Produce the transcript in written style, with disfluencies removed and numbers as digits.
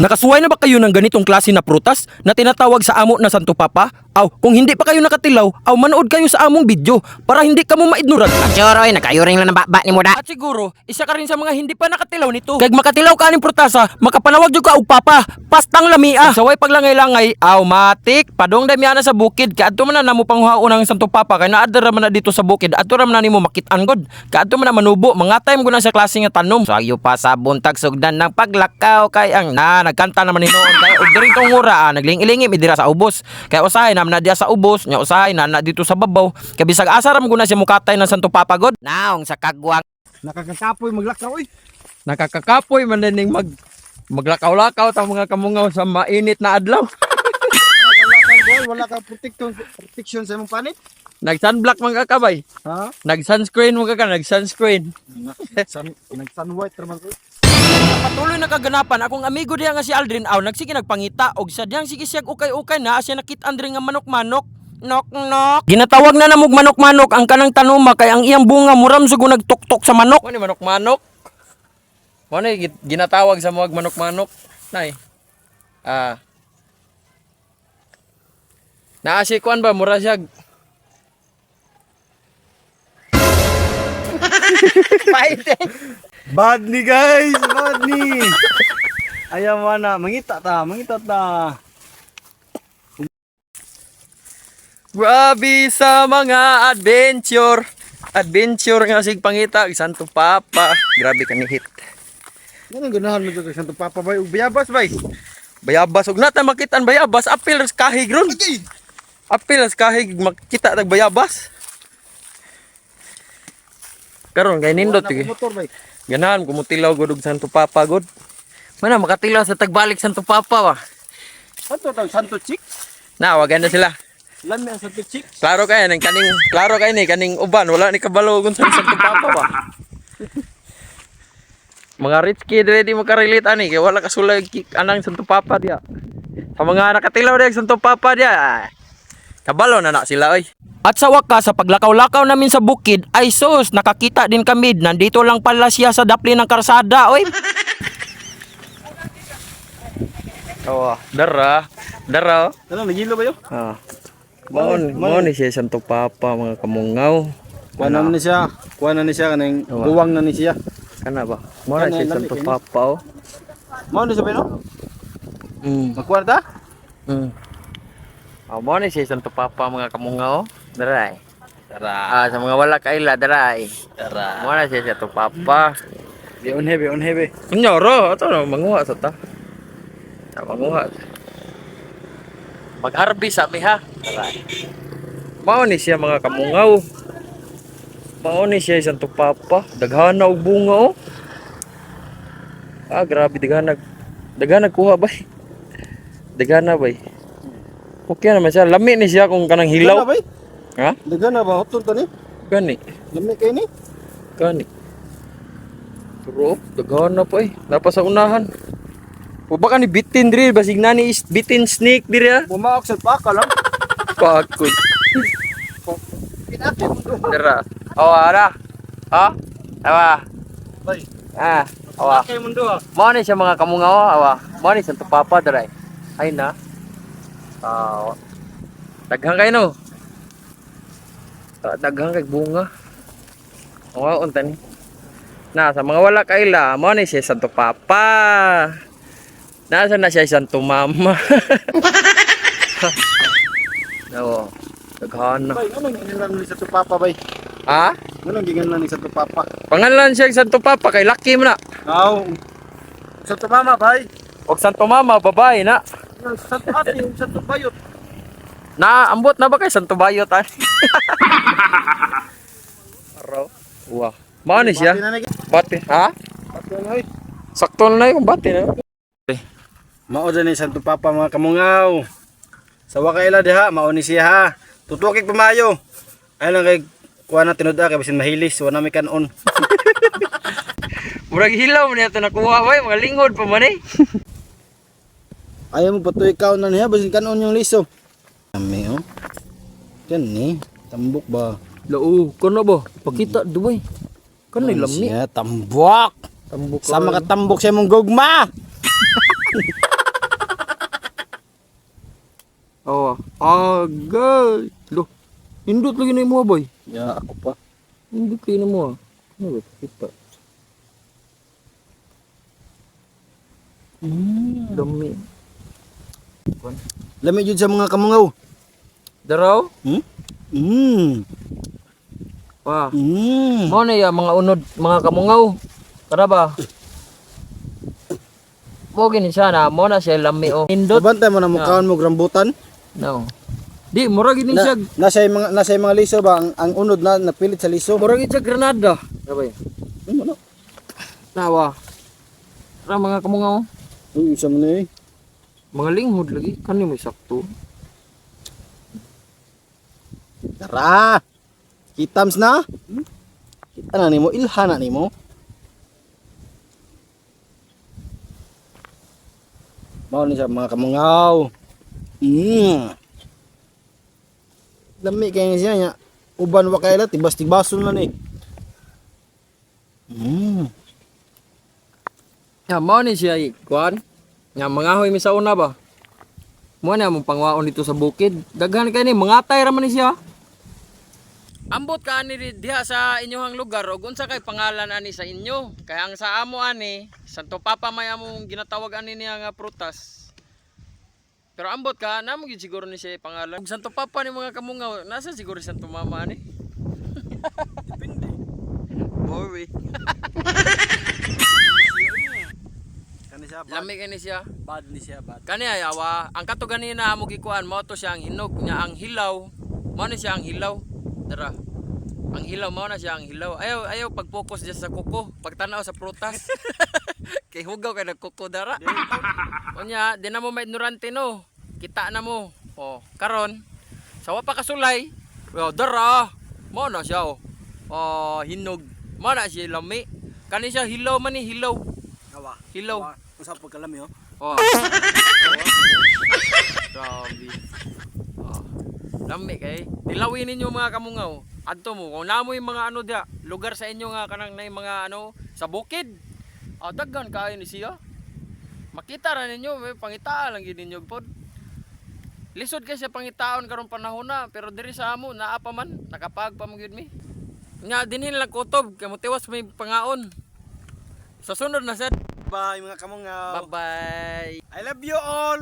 Nakasuway na ba kayo ng ganitong klase na prutas na tinatawag sa amo na Santo Papa? Aw, kung hindi pa kayo nakatilaw, aw manood kayo sa among video para hindi ka mo maignorant. Choroy, nagkayuring lang ng baba ni mo da. At siguro, isa ka rin sa mga hindi pa nakatilaw nito. Kag makatilaw ka aning prutasa, makapanawag jud ka og papa. Pastang lamia. Saway paglangay-langay, aw matik, padong damiana sa bukid. Kaadto man na namo panghuhaon ng Santo Papa kay naadra man na dito sa bukid. Adto ra man na nimo makit-an god. Kaadto man na manubo, mga time ko na sa klase nga tanom. Sayo pa sa buntag sugdan ng paglakaw kay ang Nagkanta naman hinoon kay og diri tong ura nagling-ilingi mi dira sa ubos. Kay usahay naman na diya sa ubos, nya usahay na dito sa babaw. Kay bisag asa ra mo na siya mukatay ng Santo Papa god. naong sa kagwang. Nakakakapoy maglakaw oy. Nakakakapoy man dining maglakaw-lakaw ta mga kamungaw sa mainit na adlaw. Wala ka protection sa imong panit. Nag-sunblock man ka kabay. Ha? Nag-sunscreen mo ka nag-sunscreen. Nag-sun white ra man ko. Patuloy na kaganapan akong amigo diha nga si Aldrin aw nagsige nagpangita og sa diyang sige siyag ukay-ukay na siya nakit-an diri nga manok-manok. Nok. Ginatawag na namog manok-manok ang kanang tanuma kay ang iyang bunga muram sug nagtuktok sa manok. Ano manok-manok? Ano ginatawag sa mga manok-manok? Nay. Naa si kuan ba mura siya. Fighting. Bad ni guys, bad ni. Ayaw mo na, mangita ta. Grabe sa mga adventure nga sig pangita ug Santo Papa. Grabe ka ni hit. Ganun ganahan mo to Santo Papa bay ug bayabas bay. Bayabas ug nata makitaan bayabas apil sa kahig ron. Apil sa kahig makita tag bayabas. Karon kay nindot Wala sige. na motor bay. Ganahan kumutilaw gud og Santo Papa god. Mana makatilaw sa tagbalik Santo Papa ba. Santo tawag Santo Chick. Nawagan na sila. Lan ang Santo Chick. Klaro kay ni kaning uban wala ni kabalo gun sa Santo Papa ba. Mga rich kid ready makarelate ani kay wala kasulay anang Santo Papa dia. Sa mga nakatilaw dia Santo Papa dia. Kabalo na sila oy. At sa wakas sa paglakaw-lakaw namin sa bukid ay sus nakakita din kami nandito lang pala siya sa dapli ng karsada oy. Oh, dara. Ano nagilo ba yo? Ah. Mo ni siya Santo Papa mga kamungaw. Kuha na ni siya. Kanang duwang na ni siya. Kana ba? Mo na siya Santo Papa oh. Mao ni siya ba no? Magkwarta? Mo ni siya Santo Papa mga kamungaw. Daray. Sa mga wala kaila daray. Mo na siya Santo Papa. Be on heavy. Kunyoro, ato na manguha sa ta. Manguha. Mag-harvest sabi ha. Daray. Mao ni siya mga kamungaw. Mao ni siya Santo Papa. Daghana og bunga oh. Grabe daghanag kuha bay. Daghana bay. Okay naman siya. Lami ni siya kung kanang hilaw. Bay? Ha? Dagan na ba hotol to ni? Gani. Lami kay ni? Gani. Pero daghana pa eh. Napa sa unahan. O baka ni bitin diri basig nani is bitin snake diri ha. Bumaok sa paka lang. Pakod. Pinati mo do. Dira. Ara. Ha? Awa. Bay. Awa. Kay mundo ah. Mo ni siya mga kamungaw awa. Mo ni Santo Papa diri. Ay na. Daghang kay no. Daghang kay bunga. Unta ni. Sa mga wala kaila, mo ni siya Santo Papa. Nasa na siya Santo Mama. Oo. Daghana. Bay, anong gingalan ni Santo Papa bay? Ha? Anong gingalan ni Santo Papa? Pangalan siya Santo Papa kay laki mo na. Aw. Santo Mama bay. Og Santo Mama babae na. Santo Ate, Santo Bayot. Ambot na ba kay Santo Bayot ay? Araw. Wow. Mao ni siya. Bati, ha? Sakto na yung bati na. Mao ni Santo Papa mga kamungaw. Sa wakaila diha, mao ni siya ha. Tutukik pamayo. Ay lang kay kuha na tinud kay bisin mahilis, wala mi kanon. Murag hilaw man ito nakuha bay, mga lingod pa man eh. Ayaw mo patuloy ikaw na niya, basin kanon yung liso. Kami oh. Yan ni, tambok ba? Lao, kono ba? Pakita duway. Kanay lami. Siya tambok. Tambok. Sama ka tambok sa imong gugma. Agay. Loh. Indot lagi na mo boy. Ya, ako pa. Indot lagi na mo. Ano ba? Kita. Dami. Lami jud sa mga kamungaw. Daraw? Pa. Mo na ya mga unod, mga kamungaw. Tara ba? Mo gini siya na, mo na siya lami o. Indot. Bantay mo na mukhaon mo rambutan. No. Di, mura gini siya. Nasa mga liso ba ang unod na napilit sa liso? Mura gini siya granada. Sabay. Ano? Tawa. Tara mga kamungaw. Uy, isa mo na eh. Mga linghod lagi. Kani mo sakto. Tara. Kitams na. Kita na nimo, ilha na nimo. Mao ni sa mga kamungaw. Lami kay siya nya. Uban wa kayla tibas-tibason na ni. Ya, mo ni siya kuan. Nga mga hoy mi sa una ba? Mo na mong pangwaon dito sa bukid. Daghan kay ni mga tay ra man ni siya. Ambot ka ani diha sa inyong lugar ug unsa kay pangalan ani sa inyo? Kaya ang sa amo ani, Santo Papa may among ginatawag ani niya nga prutas. Pero ambot ka namo gyud siguro ni siya pangalan. Ug Santo Papa ni mga kamungaw, nasa siguro Santo Mama ani? Depende. Boy. Kani siya Lami kani siya. bad ni siya bad. Kani ayawa, ang kato ganina amo gikuan mo to siya ang hinog nya ang hilaw. Mao ni siya ang hilaw. Tara. Ang hilaw mao na siya ang hilaw. Ayaw pag-focus diya sa kuko, pagtanaw sa prutas. Kay hugaw kay nagkuko dara. Unya, di na mo may ignorante no. Kita na mo. Oh, karon sa wa pa kasulay. Oh, dara. Mao na siya oh. Oh, hinog. Mao na siya lami. Kani siya hilaw man ni hilaw. Awa. Hilaw. Usap pag kalami oh. Oh. Grabe. Oh. Lami kay. Tilawin ninyo mga kamungaw. Adto mo kung namo yung mga ano dia, lugar sa inyo nga kanang nay mga ano sa bukid. Daghan kayo ni siya. Makita ra ninyo, may pangitaan lang gid ninyo pod. Lisod kay siya pangitaon karon panahon na, pero diri sa amo naa pa man, nakapag pa mo gyud mi. Nya dinhin lang kutob kay motiwas may pangaon. Sa sunod na sad. Bye mga kamungaw. Bye-bye. I love you all.